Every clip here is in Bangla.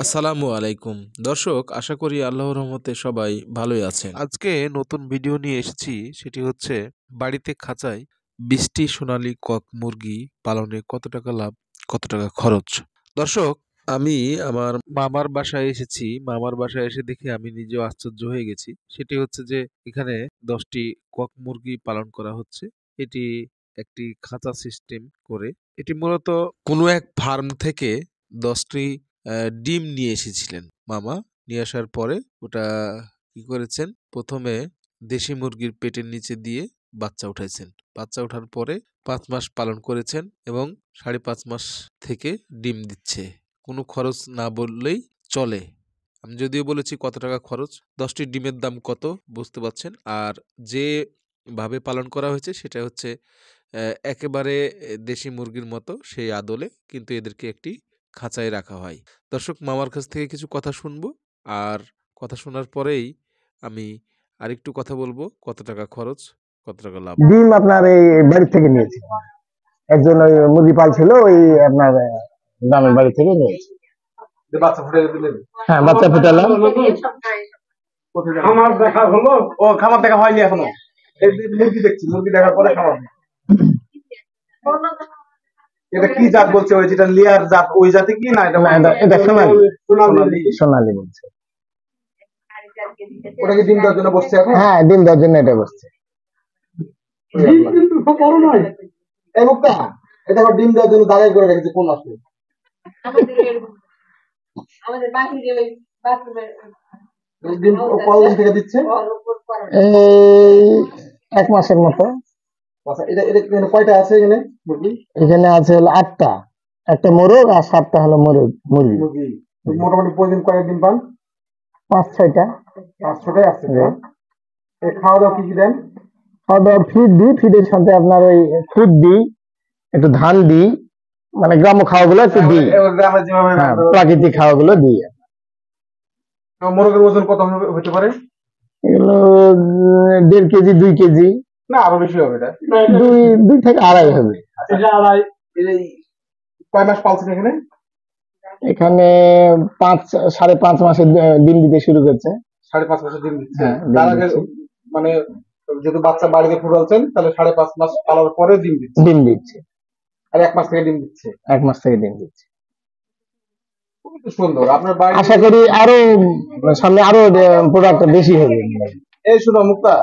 আসসালামু আলাইকুম দর্শক, আশা করি আল্লাহর রহমতে সবাই ভালোই আছেন। আজকে নতুন ভিডিও নিয়ে এসেছি, সেটি হচ্ছে বাড়িতে খাঁচায় 20টি সোনালী কক মুরগি পালনে কত টাকা লাভ, কত টাকা খরচ। দর্শক, আমি আমার মামার বাসায় এসেছি। মামার বাসায় এসে দেখে আমি নিজেও আশ্চর্য হয়ে গেছি। সেটি হচ্ছে যে এখানে 10টি কক মুরগি পালন করা হচ্ছে। এটি একটি খাঁচা সিস্টেম করে। এটি মূলত কোনো এক ফার্ম থেকে 10টি ডিম নিয়ে এসেছিলেন মামা। নিয়ে আসার পরে ওটা কি করেছেন, প্রথমে দেশি মুরগির পেটের নিচে দিয়ে বাচ্চা উঠাইছেন। বাচ্চা ওঠার পরে 5 মাস পালন করেছেন এবং 5.5 মাস থেকে ডিম দিচ্ছে। কোনো খরচ না বললেই চলে। আমি যদিও বলেছি কত টাকা খরচ, 10টি ডিমের দাম কত বুঝতে পারছেন। আর যে ভাবে পালন করা হয়েছে সেটা হচ্ছে একেবারে দেশি মুরগির মতো সেই আদলে, কিন্তু এদেরকে একটি খাঁচায় রাখা হয়। দর্শক, মামার কাছ থেকে কিছু কথা শুনবো, আর কথা শোনার পরেই আমি আরেকটু কথা বলবো কত টাকা খরচ, কত টাকা লাভ। ডিম আপনার এই বাড়ি থেকে নিয়েছি, একজন ওই মুরগি পালছিল, ওই আপনার গ্রামের বাড়ি থেকে নিয়েছি। বাচ্চা ফুটে দিলেন? হ্যাঁ, বাচ্চা ফুটালাম। খামার দেখা হলো? ও, খামার দেখা হয়নি এখনো। মুরগি দেখছি, মুরগি দেখার পরে খামার। এটা কি জাত বলছে? ওই যেটা লেয়ার জাত, ওই জাতি কি? না, এটা সোনালী বলছে। ওটা কি ডিম দেওয়ার জন্য বসছে এখন? হ্যাঁ, ডিম দেওয়ার জন্য এটা বসছে। বড় নয় এই মুক্তা, এটা আবার ডিম দেওয়ার জন্য দাঁড়াই করে রেখেছে। কোন আসলে ডিম কতদিন থেকে দিচ্ছে? এই 1 মাসের মতো। আচ্ছা, এটা এটা কয়টা আছে এখানে মুরগি? এখানে আছে হলো 8টা, একটা মোরগ আর 7টা হলো মুরগি। মোটামুটি প্রতিদিন কয়েক ডিম পান? 5-6টা। 5-6টাই আছে। খাওয়া দাওয়া কি কি দেন? খাওয়া দাওয়া ফিড দিই, ফিডের সাথে আপনার ওই খুদ দিই, একটু ধান দিই, মানে গ্রাম্য খাওয়াগুলো একটু দিই। গ্রামে যেভাবে প্রাকৃতিক খাওয়াগুলো দিই। মোরগের ওজন কত হতে পারে? এগুলো 1.5 কেজি 2 কেজি, না আরো বেশি হবে। এটা 2 থেকে 2.5 হবে। কয় মাস পালছেন এখানে? এখানে 5.5 মাসে ডিম দিতে শুরু করছে। 5.5 মাসে ডিম দিচ্ছে। তার আগে মানে যেহেতু বাচ্চা বাড়িতে ফুটালছেন, তাহলে 5.5 মাস পালার পরে ডিম দিচ্ছে। আর 1 মাস থেকে ডিম দিচ্ছে। 1 মাস থেকে ডিম দিচ্ছে। সুন্দর। আপনার বাড়ি আশা করি আরো সামনে আরো প্রোডাক্ট বেশি হবে। এই শুনো মুক্তা,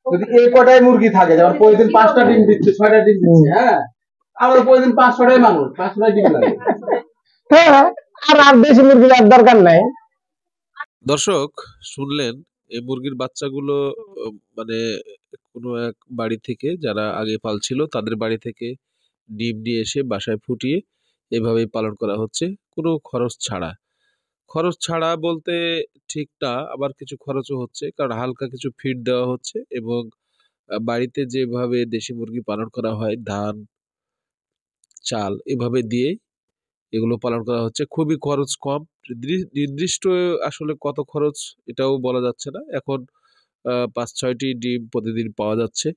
যদি এই কটাই মুরগি থাকে, যেমন প্রতিদিন 5টা ডিম দিচ্ছে, 6টা ডিম দিচ্ছে, হ্যাঁ, আমরা প্রতিদিন 5-6টাই মানুষ, 5-6টাই ডিম লাগে। হ্যাঁ, আর বেশি মুরগি আর দরকার নাই। দর্শক, শুনলেন এই মুরগির বাচ্চাগুলো মানে কোনো এক বাড়ি থেকে, যারা আগে পালছিল তাদের বাড়ি থেকে ডিম নিয়ে এসে বাসায় ফুটিয়ে এভাবেই পালন করা হচ্ছে, কোনো খরচ ছাড়া। খরচ ছাড়া বলতে ঠিক না, আবার কিছু খরচও হচ্ছে, কারণ হালকা কিছু ফিড দেওয়া হচ্ছে এবং বাড়িতে যেভাবে দেশি মুরগি পালন করা হয় ধান চাল এভাবে দিয়ে এগুলো পালন করা হচ্ছে। খুবই খরচ কম। নির্দিষ্ট আসলে কত খরচ এটাও বলা যাচ্ছে না এখন। 5-6টি ডিম প্রতিদিন পাওয়া যাচ্ছে।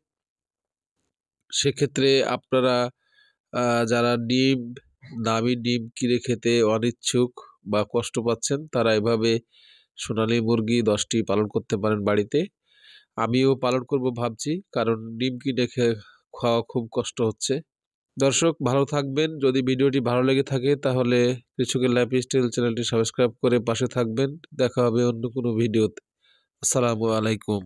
সেক্ষেত্রে আপনারা যারা দামি ডিম কিনে খেতে অনিচ্ছুক বা কষ্ট পাচ্ছেন, তারা এভাবে সোনালী মুরগি 10টি পালন করতে পারেন বাড়িতে। আমিও পালন করব ভাবছি, কারণ ডিম কিনে খাওয়া খুব কষ্ট হচ্ছে। দর্শক, ভালো থাকবেন। যদি ভিডিওটি ভালো লেগে থাকে তাহলে কৃষকের লাইফস্টাইল চ্যানেলটি সাবস্ক্রাইব করে পাশে থাকবেন। দেখা হবে অন্য কোনো ভিডিওতে। আসসালামু আলাইকুম।